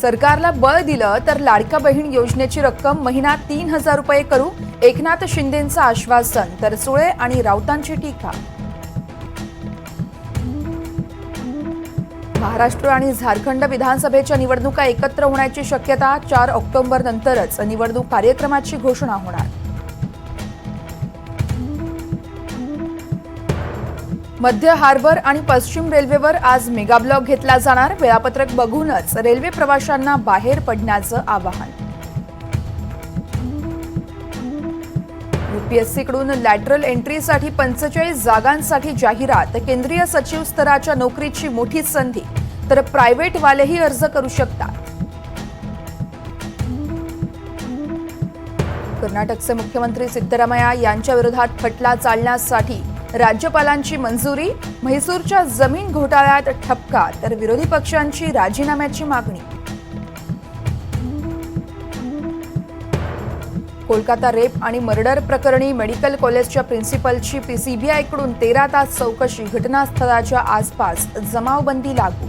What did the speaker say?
सरकारला बळ दिलं तर लाडका बहीण योजनेची रक्कम महिना 3,000 रुपये करू, एकनाथ शिंदेंचं आश्वासन तर सुळे आणि राऊतांची टीका. महाराष्ट्र आणि झारखंड विधानसभेच्या निवडणुका एकत्र होण्याची शक्यता. 4 ऑक्टोबर नंतरच निवडणूक कार्यक्रमाची घोषणा होणार. मध्य हार्बर आणि पश्चिम रेल्वेवर आज मेगा ब्लॉक घेतला जाणार. वेळापत्रक बघूनच रेल्वे प्रवाशांना बाहेर पडण्याचं आवाहन. यूपीएससीकडून लॅटरल एंट्रीसाठी 45 जागांसाठी जाहिरात. केंद्रीय सचिव स्तराच्या नोकरीची मोठी संधी, तर प्रायव्हेटवालेही अर्ज करू शकतात. कर्नाटकचे मुख्यमंत्री सिद्धरामय्या यांच्या विरोधात खटला चालण्यासाठी राज्यपालांची मंजुरी. म्हैसूरच्या जमीन घोटाळ्यात ठपका, तर विरोधी पक्षांची राजीनाम्याची मागणी. कोलकाता रेप आणि मर्डर प्रकरणी मेडिकल कॉलेजच्या प्रिन्सिपलची सीबीआयकडून 13 तास चौकशी. घटनास्थळाच्या आसपास जमावबंदी लागू.